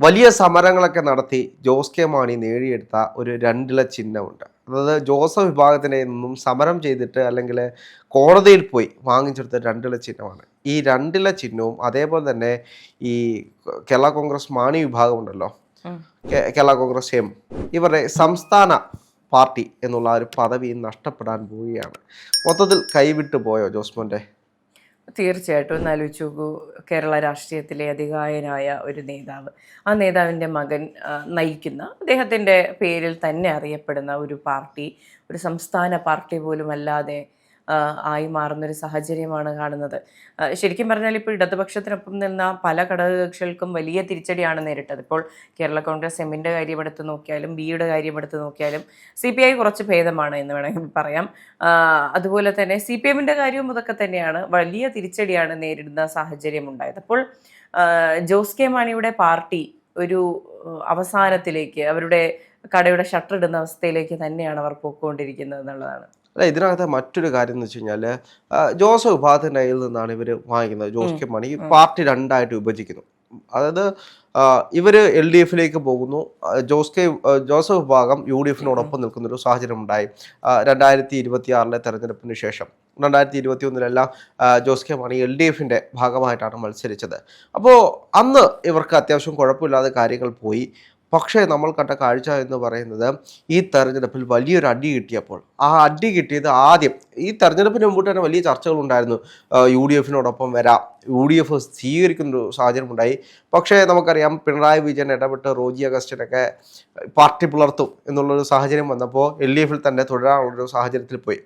വലിയ സമരങ്ങളൊക്കെ നടത്തി ജോസ് കെ മാണി നേടിയെടുത്ത ഒരു രണ്ടില ചിഹ്നമുണ്ട്. അതായത് ജോസഫ് വിഭാഗത്തിൻ്റെ നിന്നും സമരം ചെയ്തിട്ട് അല്ലെങ്കിൽ കോടതിയിൽ പോയി വാങ്ങിച്ചെടുത്ത രണ്ടില ചിഹ്നമാണ്. ഈ രണ്ടില ചിഹ്നവും അതേപോലെ തന്നെ ഈ കേരള കോൺഗ്രസ് മാണി വിഭാഗം ഉണ്ടല്ലോ, കേരള കോൺഗ്രസ് എം, ഇവരുടെ സംസ്ഥാന പാർട്ടി എന്നുള്ള ഒരു പദവി നഷ്ടപ്പെടാൻ പോവുകയാണ്. മൊത്തത്തിൽ കൈവിട്ടു പോയോ ജോസ്മോൻ്റെ? തീർച്ചയായിട്ടും ഒന്ന് ആലോചിച്ച് നോക്കൂ. കേരള രാഷ്ട്രീയത്തിലെ അതികായനായ ഒരു നേതാവ്, ആ നേതാവിൻ്റെ മകൻ നയിക്കുന്ന, അദ്ദേഹത്തിൻ്റെ പേരിൽ തന്നെ അറിയപ്പെടുന്ന ഒരു പാർട്ടി ഒരു സംസ്ഥാന പാർട്ടി പോലും അല്ലാതെ ആയി മാറുന്നൊരു സാഹചര്യമാണ് കാണുന്നത്. ശരിക്കും പറഞ്ഞാൽ ഇപ്പോൾ ഇടതുപക്ഷത്തിനൊപ്പം നിന്ന പല ഘടകകക്ഷികൾക്കും വലിയ തിരിച്ചടിയാണ് നേരിട്ടത്. ഇപ്പോൾ കേരള കോൺഗ്രസ് എമ്മിൻ്റെ കാര്യം എടുത്ത് നോക്കിയാലും ബിയുടെ കാര്യം എടുത്ത് നോക്കിയാലും CPI കുറച്ച് ഭേദമാണ് എന്ന് വേണമെങ്കിൽ പറയാം. അതുപോലെ തന്നെ CPM-ൻ്റെ കാര്യവും അതൊക്കെ തന്നെയാണ്. വലിയ തിരിച്ചടിയാണ് നേരിടുന്ന സാഹചര്യം ഉണ്ടായത്. അപ്പോൾ ജോസ് കെ മാണിയുടെ പാർട്ടി ഒരു അവസാനത്തിലേക്ക്, അവരുടെ കടയുടെ ഷട്ടർ ഇടുന്ന അവസ്ഥയിലേക്ക് തന്നെയാണ് അവർ പോയിക്കൊണ്ടിരിക്കുന്നത് എന്നുള്ളതാണ്. അല്ല, ഇതിനകത്ത് മറ്റൊരു കാര്യം എന്ന് വെച്ച് കഴിഞ്ഞാൽ ജോസഫ് വിഭാഗത്തിൻ്റെ കയ്യിൽ നിന്നാണ് ഇവർ വാങ്ങിക്കുന്നത്. ജോസ് കെ മാണി പാർട്ടി രണ്ടായിട്ട് വിഭജിക്കുന്നു. അതായത് ഇവർ LDFിലേക്ക് പോകുന്നു. ജോസഫ് വിഭാഗം UDFിനോടൊപ്പം നിൽക്കുന്നൊരു സാഹചര്യം ഉണ്ടായി. 2026 തെരഞ്ഞെടുപ്പിന് ശേഷം 2021 ജോസ് കെ മാണി LDFിൻ്റെ ഭാഗമായിട്ടാണ് മത്സരിച്ചത്. അപ്പോൾ അന്ന് ഇവർക്ക് അത്യാവശ്യം കുഴപ്പമില്ലാതെ കാര്യങ്ങൾ പോയി. പക്ഷേ നമ്മൾ കണ്ട കാഴ്ച എന്ന് പറയുന്നത് ഈ തെരഞ്ഞെടുപ്പിൽ വലിയൊരു അടി കിട്ടിയപ്പോൾ, ആ അടി കിട്ടിയത് ആദ്യം ഈ തെരഞ്ഞെടുപ്പിന് മുമ്പിട്ട് തന്നെ വലിയ ചർച്ചകളുണ്ടായിരുന്നു. UDFിനോടൊപ്പം വരാം, UDF സ്വീകരിക്കുന്നൊരു സാഹചര്യം ഉണ്ടായി. പക്ഷേ നമുക്കറിയാം, പിണറായി വിജയൻ ഇടപെട്ട് റോജി അഗസ്റ്റിനൊക്കെ പാർട്ടി പുലർത്തും എന്നുള്ളൊരു സാഹചര്യം വന്നപ്പോൾ LDFിൽ തന്നെ തുടരാനുള്ളൊരു സാഹചര്യത്തിൽ പോയി.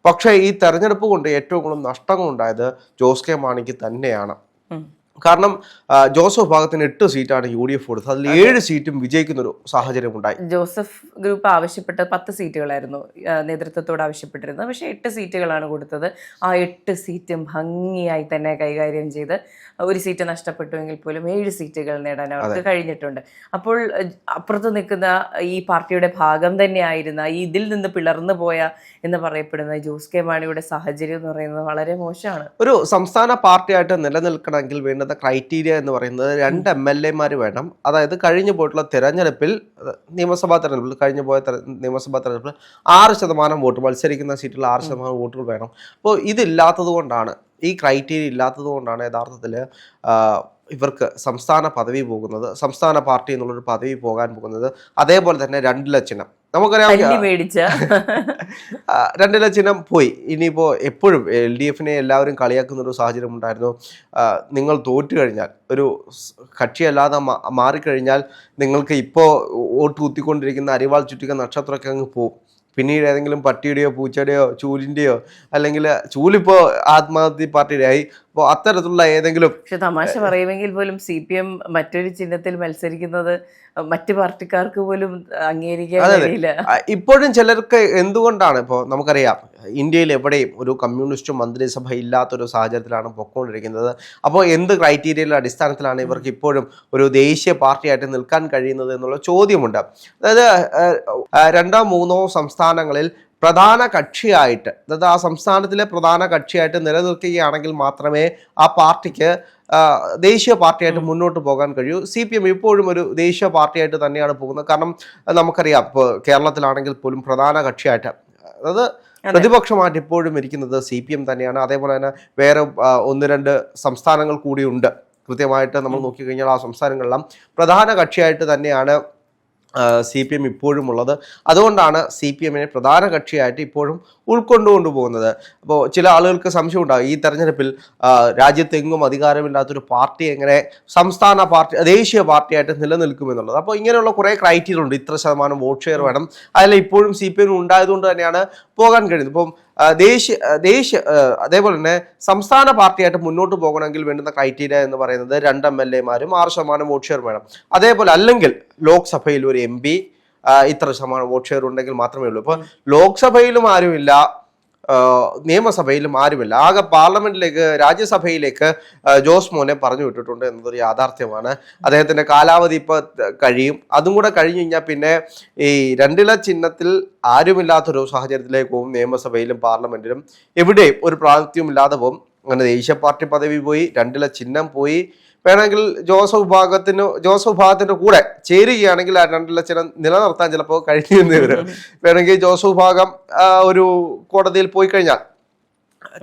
പക്ഷേ ഈ തെരഞ്ഞെടുപ്പ് കൊണ്ട് ഏറ്റവും കൂടുതൽ നഷ്ടങ്ങളുണ്ടായത് ജോസ് കെ മാണിക്ക് തന്നെയാണ്. കാരണം ജോസഫ് വിഭാഗത്തിന് 8 സീറ്റാണ് UDF കൊടുത്തത്. അതിൽ 7 സീറ്റും വിജയിക്കുന്നൊരു സാഹചര്യം ഉണ്ടായി. ജോസഫ് ഗ്രൂപ്പ് ആവശ്യപ്പെട്ട 10 സീറ്റുകളായിരുന്നു നേതൃത്വത്തോട് ആവശ്യപ്പെട്ടിരുന്നത്. പക്ഷേ 8 സീറ്റുകളാണ് കൊടുത്തത്. ആ 8 സീറ്റും ഭംഗിയായി തന്നെ കൈകാര്യം ചെയ്ത് ഒരു സീറ്റ് നഷ്ടപ്പെട്ടുവെങ്കിൽ പോലും 7 സീറ്റുകൾ നേടാൻ അവർക്ക് കഴിഞ്ഞിട്ടുണ്ട്. അപ്പോൾ അപ്പുറത്ത് നിൽക്കുന്ന ഈ പാർട്ടിയുടെ ഭാഗം തന്നെയായിരുന്ന, ഈ ഇതിൽ നിന്ന് പിളർന്നു പോയ എന്ന് പറയപ്പെടുന്ന ജോസ് കെ മാണിയുടെ സാഹചര്യം എന്ന് പറയുന്നത് വളരെ മോശമാണ്. ഒരു സംസ്ഥാന പാർട്ടിയായിട്ട് നിലനിൽക്കണമെങ്കിൽ വേണ്ടുന്ന ക്രൈറ്റീരിയ എന്ന് പറയുന്നത് 2 MLA-മാർ വേണം. അതായത് കഴിഞ്ഞു പോയിട്ടുള്ള തിരഞ്ഞെടുപ്പിൽ, നിയമസഭാ തെരഞ്ഞെടുപ്പിൽ, നിയമസഭാ തെരഞ്ഞെടുപ്പിൽ 6% വോട്ട്, മത്സരിക്കുന്ന സീറ്റിൽ 6% വോട്ടുകൾ വേണം. അപ്പോൾ ഇതില്ലാത്തത് കൊണ്ടാണ്, ഈ ക്രൈറ്റീരിയ ഇല്ലാത്തത് കൊണ്ടാണ് യഥാർത്ഥത്തിൽ ഇവർക്ക് സംസ്ഥാന പദവി പോകുന്നത്, സംസ്ഥാന പാർട്ടി എന്നുള്ളൊരു പദവി പോകാൻ പോകുന്നത്. അതേപോലെ തന്നെ 2 ലക്ഷം നമുക്കറിയാം, 2 ലക്ഷം പോയി. ഇനിയിപ്പോൾ എപ്പോഴും LDFിനെ എല്ലാവരും കളിയാക്കുന്നൊരു സാഹചര്യം ഉണ്ടായിരുന്നു. നിങ്ങൾ തോറ്റു കഴിഞ്ഞാൽ, ഒരു കക്ഷിയല്ലാതെ മാറിക്കഴിഞ്ഞാൽ നിങ്ങൾക്ക് ഇപ്പോൾ വോട്ട് കുത്തിക്കൊണ്ടിരിക്കുന്ന അരിവാൾ ചുറ്റിക നക്ഷത്രമൊക്കെ അങ്ങ് പോകും. പിന്നീട് ഏതെങ്കിലും പട്ടിയുടെയോ പൂച്ചയുടെയോ ചൂലിൻ്റെയോ, അല്ലെങ്കിൽ ചൂലിപ്പോൾ ആത്മഹത്യ പാർട്ടിയുടെ ആയി. അപ്പോൾ അത്തരത്തിലുള്ള ഏതെങ്കിലും, പക്ഷെ തമാശ പറയുമെങ്കിൽ പോലും CPM മറ്റൊരു ചിഹ്നത്തിൽ മത്സരിക്കുന്നത് മറ്റ് പാർട്ടിക്കാർക്ക് പോലും അംഗീകരിക്കാൻ കഴിയില്ല. ഇപ്പോഴും ചിലർക്ക് എന്തുകൊണ്ടാണ്, ഇപ്പോൾ നമുക്കറിയാം ഇന്ത്യയിൽ എവിടെയും ഒരു കമ്മ്യൂണിസ്റ്റ് മന്ത്രിസഭ ഇല്ലാത്തൊരു സാഹചര്യത്തിലാണ് പൊയ്ക്കൊണ്ടിരിക്കുന്നത്. അപ്പോൾ എന്ത് ക്രൈറ്റീരിയയുടെ അടിസ്ഥാനത്തിലാണ് ഇവർക്ക് ഇപ്പോഴും ഒരു ദേശീയ പാർട്ടിയായിട്ട് നിൽക്കാൻ കഴിയുന്നത് എന്നുള്ള ചോദ്യമുണ്ട്. അതായത് 2 or 3 സംസ്ഥാനങ്ങളിൽ പ്രധാന കക്ഷിയായിട്ട്, അതായത് ആ സംസ്ഥാനത്തിലെ പ്രധാന കക്ഷിയായിട്ട് നിലനിൽക്കുകയാണെങ്കിൽ മാത്രമേ ആ പാർട്ടിക്ക് ദേശീയ പാർട്ടിയായിട്ട് മുന്നോട്ട് പോകാൻ കഴിയൂ. CPM ഇപ്പോഴും ഒരു ദേശീയ പാർട്ടിയായിട്ട് തന്നെയാണ് പോകുന്നത്. കാരണം നമുക്കറിയാം, ഇപ്പോൾ കേരളത്തിലാണെങ്കിൽ പോലും പ്രധാന കക്ഷിയായിട്ട്, അതായത് പ്രതിപക്ഷമായിട്ട് ഇപ്പോഴും ഇരിക്കുന്നത് CPM തന്നെയാണ്. അതേപോലെ തന്നെ വേറെ 1-2 സംസ്ഥാനങ്ങൾ കൂടിയുണ്ട്. കൃത്യമായിട്ട് നമ്മൾ നോക്കിക്കഴിഞ്ഞാൽ ആ സംസ്ഥാനങ്ങളെല്ലാം പ്രധാന കക്ഷിയായിട്ട് തന്നെയാണ് CPM ഇപ്പോഴും ഉള്ളത്. അതുകൊണ്ടാണ് CPM-നെ പ്രധാന കക്ഷിയായിട്ട് ഇപ്പോഴും ഉൾക്കൊണ്ടുകൊണ്ടുപോകുന്നത്. അപ്പോൾ ചില ആളുകൾക്ക് സംശയം ഉണ്ടാകും, ഈ തെരഞ്ഞെടുപ്പിൽ രാജ്യത്തെങ്ങും അധികാരമില്ലാത്തൊരു പാർട്ടി എങ്ങനെ സംസ്ഥാന പാർട്ടി, ദേശീയ പാർട്ടിയായിട്ട് നിലനിൽക്കുമെന്നുള്ളത്. അപ്പോൾ ഇങ്ങനെയുള്ള കുറേ ക്രൈറ്റീരിയ ഉണ്ട്. ഇത്ര ശതമാനം വോട്ട് ഷെയർ വേണം. അതിൽ ഇപ്പോഴും CPM ഉണ്ടായതുകൊണ്ട് തന്നെയാണ് പോകാൻ കഴിയുന്നത്. ഇപ്പം അതേപോലെ തന്നെ സംസ്ഥാന പാർട്ടിയായിട്ട് മുന്നോട്ട് പോകണമെങ്കിൽ വേണ്ടുന്ന ക്രൈറ്റീരിയ എന്ന് പറയുന്നത് 2 MLA-മാരും 6% വോട്ട് ഷെയർ വേണം. അതേപോലെ അല്ലെങ്കിൽ ലോക്സഭയിൽ ഒരു MP ഇത്ര ശതമാനം വോട്ട് ഷെയർ ഉണ്ടെങ്കിൽ മാത്രമേ ഉള്ളൂ. ഇപ്പോൾ ലോക്സഭയിലും ആരുമില്ല, നിയമസഭയിലും ആരുമില്ല. ആകെ പാർലമെന്റിലേക്ക്, രാജ്യസഭയിലേക്ക് ജോസ് മോനെ പറഞ്ഞു വിട്ടിട്ടുണ്ട് എന്നതൊരു യാഥാർത്ഥ്യമാണ്. അദ്ദേഹത്തിന്റെ കാലാവധി ഇപ്പോൾ കഴിയും. അതും കൂടെ കഴിഞ്ഞു കഴിഞ്ഞാൽ പിന്നെ ഈ 2 ചിഹ്നത്തിൽ ആരുമില്ലാത്തൊരു സാഹചര്യത്തിലേക്ക് പോകും. നിയമസഭയിലും പാർലമെന്റിലും എവിടെയും ഒരു പ്രാതിനിധ്യവും ഇല്ലാതെ പോകും. അങ്ങനെ ദേശീയ പാർട്ടി പദവി പോയി, 2 ചിഹ്നം പോയി. വേണമെങ്കിൽ ജോസഫ് വിഭാഗത്തിന്റെ കൂടെ ചേരുകയാണെങ്കിൽ ആ 2 ലക്ഷം നിലനിർത്താൻ ചിലപ്പോൾ കഴിഞ്ഞു വരും. വേണമെങ്കിൽ ജോസഫ് വിഭാഗം ഒരു കോടതിയിൽ പോയി കഴിഞ്ഞാൽ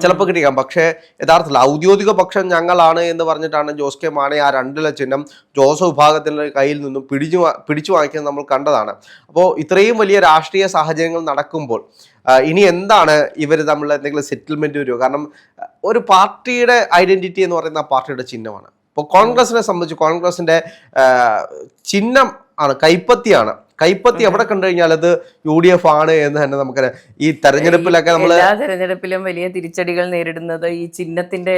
ചിലപ്പോൾ കിട്ടിക്കാം. പക്ഷേ യഥാർത്ഥത്തിൽ ഔദ്യോഗിക പക്ഷം ഞങ്ങളാണ് എന്ന് പറഞ്ഞിട്ടാണ് ജോസ് കെ മാണി ആ 2 ചിഹ്നം ജോസഫ് വിഭാഗത്തിന്റെ കയ്യിൽ നിന്നും പിടിച്ചു വാങ്ങിക്കുന്നത് നമ്മൾ കണ്ടതാണ്. അപ്പോൾ ഇത്രയും വലിയ രാഷ്ട്രീയ സാഹചര്യങ്ങൾ നടക്കുമ്പോൾ ഇനി എന്താണ് ഇവർ തമ്മിൽ എന്തെങ്കിലും സെറ്റിൽമെന്റ് വരുമോ? കാരണം ഒരു പാർട്ടിയുടെ ഐഡന്റിറ്റി എന്ന് പറയുന്ന ആ പാർട്ടിയുടെ ചിഹ്നമാണ്. ഇപ്പോൾ കോൺഗ്രസിനെ സംബന്ധിച്ച് കോൺഗ്രസിന്റെ ചിഹ്നം ആണ് കൈപ്പത്തിയാണ്. കൈപ്പത്തി എവിടെ കണ്ടു കഴിഞ്ഞാൽ അത് UDF ആണ് എന്ന് തന്നെ നമുക്കറിയാം. ഈ തെരഞ്ഞെടുപ്പിലൊക്കെ നമ്മൾ എല്ലാ തെരഞ്ഞെടുപ്പിലും വലിയ തിരിച്ചടികൾ നേരിടുന്നത് ഈ ചിഹ്നത്തിന്റെ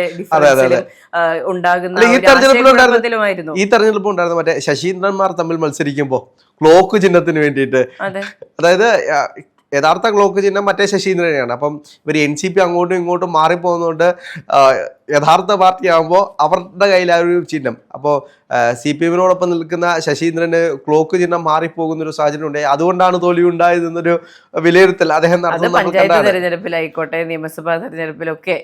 ഉണ്ടാകുന്ന ഈ തെരഞ്ഞെടുപ്പിൽ ഉണ്ടായിരുന്ന മറ്റേ ശശീന്ദ്രന്മാർ തമ്മിൽ മത്സരിക്കുമ്പോൾ ക്ലോക്ക് ചിഹ്നത്തിന് വേണ്ടിയിട്ട്, അതായത് യഥാർത്ഥ ക്ലോക്ക് ചിഹ്നം മറ്റേ ശശീന്ദ്രനെയാണ്. അപ്പം ഇവർ NCP അങ്ങോട്ടും ഇങ്ങോട്ടും മാറിപ്പോകുന്നതുകൊണ്ട് യഥാർത്ഥ പാർട്ടി ആകുമ്പോൾ അവരുടെ കയ്യിൽ ആ ഒരു ചിഹ്നം. അപ്പോൾ CPM-നോടൊപ്പം നിൽക്കുന്ന ശശീന്ദ്രന് ക്ലോക്ക് ചിഹ്നം മാറിപ്പോകുന്ന ഒരു സാഹചര്യം ഉണ്ടായി. അതുകൊണ്ടാണ് തോൽവി ഉണ്ടായത് എന്നൊരു വിലയിരുത്തൽ അദ്ദേഹം നടത്തുന്നത്. പഞ്ചായത്ത് തെരഞ്ഞെടുപ്പിലായിക്കോട്ടെ, നിയമസഭാ തെരഞ്ഞെടുപ്പിലൊക്കെ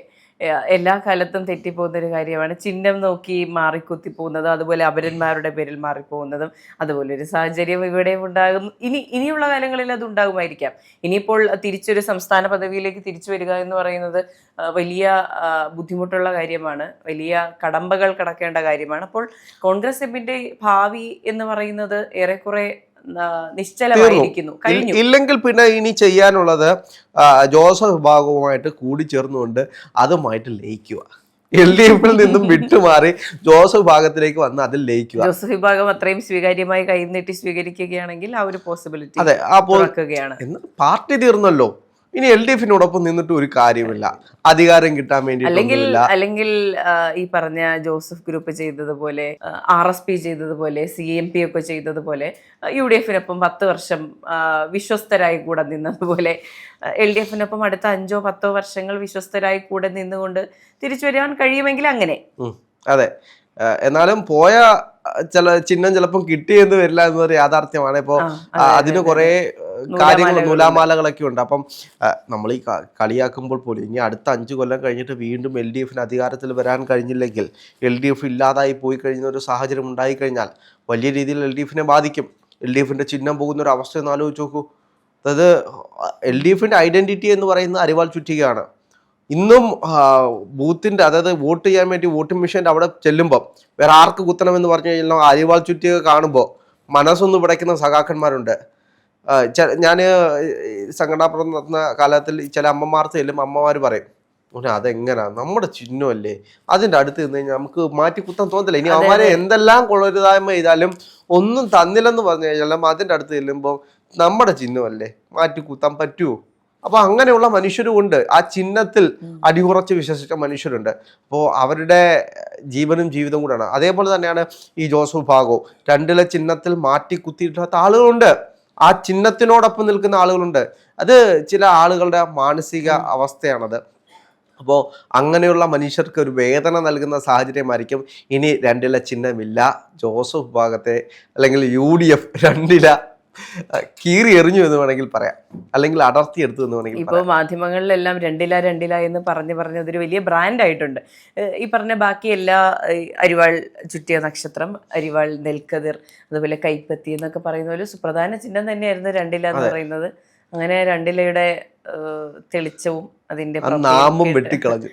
എല്ലാ കാലത്തും തെറ്റിപ്പോകുന്ന ഒരു കാര്യമാണ് ചിഹ്നം നോക്കി മാറിക്കുത്തി പോകുന്നത്, അതുപോലെ അപരന്മാരുടെ പേരിൽ മാറിപ്പോകുന്നതും. അതുപോലെ ഒരു സാഹചര്യം ഇവിടെ ഉണ്ടാകും. ഇനിയുള്ള കാലങ്ങളിൽ അത് ഉണ്ടാകുമായിരിക്കാം. ഇനിയിപ്പോൾ തിരിച്ചൊരു സംസ്ഥാന പദവിയിലേക്ക് തിരിച്ചു വരിക എന്ന് പറയുന്നത് വലിയ ബുദ്ധിമുട്ടുള്ള കാര്യമാണ്, വലിയ കടമ്പകൾ കടക്കേണ്ട കാര്യമാണ്. അപ്പോൾ കോൺഗ്രസ് എമ്മിന്റെ ഭാവി എന്ന് പറയുന്നത് ഏറെക്കുറെ നിശ്ചലമായിരിക്കുന്നു. ഇല്ലെങ്കിൽ പിന്നെ ഇനി ചെയ്യാനുള്ളത് ജോസഫ് വിഭാഗവുമായിട്ട് കൂടിച്ചേർന്നുകൊണ്ട് അതുമായിട്ട് ലയിക്കുക. LDF-ൽ നിന്നും വിട്ടുമാറി ജോസഫ് വിഭാഗത്തിലേക്ക് വന്ന് അതിൽ ലയിക്കുക. ജോസഫ് വിഭാഗം അത്രയും സ്വീകാര്യമായി കൈനീട്ടി സ്വീകരിക്കുകയാണെങ്കിൽ ആ ഒരു പോസിബിലിറ്റി എന്നാൽ പാർട്ടി തീർന്നല്ലോ. ഇനി LDF-നോടൊപ്പം നിന്നിട്ട് ഒരു കാര്യമില്ല, അധികാരം കിട്ടാൻ വേണ്ടി. അല്ലെങ്കിൽ ഈ പറഞ്ഞ ജോസഫ് ഗ്രൂപ്പ് ചെയ്തതുപോലെ, RSP ചെയ്തതുപോലെ, CMP ഒക്കെ ചെയ്തതുപോലെ UDF-നൊപ്പം 10 വർഷം വിശ്വസ്തരായി കൂടെ നിന്നതുപോലെ LDF-നൊപ്പം അടുത്ത 5-10 വർഷങ്ങൾ വിശ്വസ്തരായി കൂടെ നിന്നുകൊണ്ട് തിരിച്ചു വരാൻ കഴിയുമെങ്കിൽ അങ്ങനെ. അതെ, എന്നാലും പോയ ചിഹ്നം ചിലപ്പം കിട്ടിയെന്ന് വരില്ല എന്നൊരു യാഥാർത്ഥ്യമാണ്. ഇപ്പോ അതിന് കുറെ കാര്യങ്ങൾ, നൂലാമാലകളൊക്കെ ഉണ്ട്. അപ്പം നമ്മൾ ഈ കളിയാക്കുമ്പോൾ പോലും ഇനി അടുത്ത 5 കൊല്ലം കഴിഞ്ഞിട്ട് വീണ്ടും LDF-ന് അധികാരത്തിൽ വരാൻ കഴിഞ്ഞില്ലെങ്കിൽ, LDF ഇല്ലാതായി പോയി കഴിയുന്ന ഒരു സാഹചര്യം ഉണ്ടായിക്കഴിഞ്ഞാൽ വലിയ രീതിയിൽ LDF-നെ ബാധിക്കും. LDF-ന്റെ ചിഹ്നം പോകുന്ന ഒരു അവസ്ഥ ഒന്ന് ആലോചിച്ച് നോക്കൂ. അതായത് LDF-ന്റെ ഐഡന്റിറ്റി എന്ന് പറയുന്നത് അരിവാൾ ചുറ്റികയാണ്. ഇന്നും ബൂത്തിന്റെ, അതായത് വോട്ട് ചെയ്യാൻ വേണ്ടി വോട്ടിംഗ് മെഷീൻ്റെ അവിടെ ചെല്ലുമ്പോൾ വേറെ ആർക്ക് കുത്തണമെന്ന് പറഞ്ഞു കഴിഞ്ഞാൽ അരിവാൾ ചുറ്റിക കാണുമ്പോൾ മനസ്സൊന്ന് പിടയ്ക്കുന്ന സഖാക്കന്മാരുണ്ട്. ഞാൻ സംഘടനാ പ്രവർത്തനം നടത്തുന്ന കാലത്തിൽ ചില അമ്മമാർക്ക് ചെല്ലും, അമ്മമാർ പറയും അതെങ്ങനാ, നമ്മുടെ ചിഹ്നമല്ലേ, അതിൻ്റെ അടുത്ത് നിന്ന് കഴിഞ്ഞാൽ നമുക്ക് മാറ്റി കുത്താൻ തോന്നില്ല. ഇനി അവന്മാരെ എന്തെല്ലാം കൊള്ളരുതായ്മ ചെയ്താലും ഒന്നും തന്നില്ലെന്ന് പറഞ്ഞു കഴിഞ്ഞാലും അതിൻ്റെ അടുത്ത് ചെല്ലുമ്പോൾ നമ്മുടെ ചിഹ്നമല്ലേ, മാറ്റി കുത്താൻ പറ്റുമോ? അപ്പൊ അങ്ങനെയുള്ള മനുഷ്യരും ഉണ്ട്, ആ ചിഹ്നത്തിൽ അടിയുറച്ച് വിശ്വസിച്ച മനുഷ്യരുണ്ട്. അപ്പോൾ അവരുടെ ജീവനും ജീവിതവും കൂടെയാണ്. അതേപോലെ തന്നെയാണ് ഈ ജോസഫ് വിഭാഗവും. 2 ചിഹ്നത്തിൽ മാറ്റി കുത്തിയിട്ടാത്ത ആളുകളുണ്ട്, ആ ചിഹ്നത്തിനോടൊപ്പം നിൽക്കുന്ന ആളുകളുണ്ട്. അത് ചില ആളുകളുടെ മാനസിക അവസ്ഥയാണത്. അപ്പോൾ അങ്ങനെയുള്ള മനുഷ്യർക്ക് ഒരു വേദന നൽകുന്ന സാഹചര്യമായിരിക്കും ഇനി 2 ചിഹ്നമില്ല. ജോസഫ് വിഭാഗത്തെ അല്ലെങ്കിൽ UDF 2 കീറി എറിഞ്ഞു എന്ന് വേണമെങ്കിൽ പറയാം, അല്ലെങ്കിൽ അടർത്തി എടുത്തു എന്ന് വേണമെങ്കിൽ. ഇപ്പോൾ മാധ്യമങ്ങളിലെല്ലാം 2 എന്ന് പറഞ്ഞ് അതൊരു വലിയ ബ്രാൻഡ് ആയിട്ടുണ്ട്. ഈ പറഞ്ഞ ബാക്കി എല്ലാ അരിവാൾ ചുറ്റിയ നക്ഷത്രം, അരിവാൾ നെൽക്കതിർ, അതുപോലെ കൈപ്പത്തി എന്നൊക്കെ പറയുന്ന പോലെ സുപ്രധാന ചിഹ്നം തന്നെയായിരുന്നു 2 എന്ന് പറയുന്നത്. അങ്ങനെ 2 തെളിച്ചവും അതിന്റെ നാമം വെട്ടിക്കളഞ്ഞു.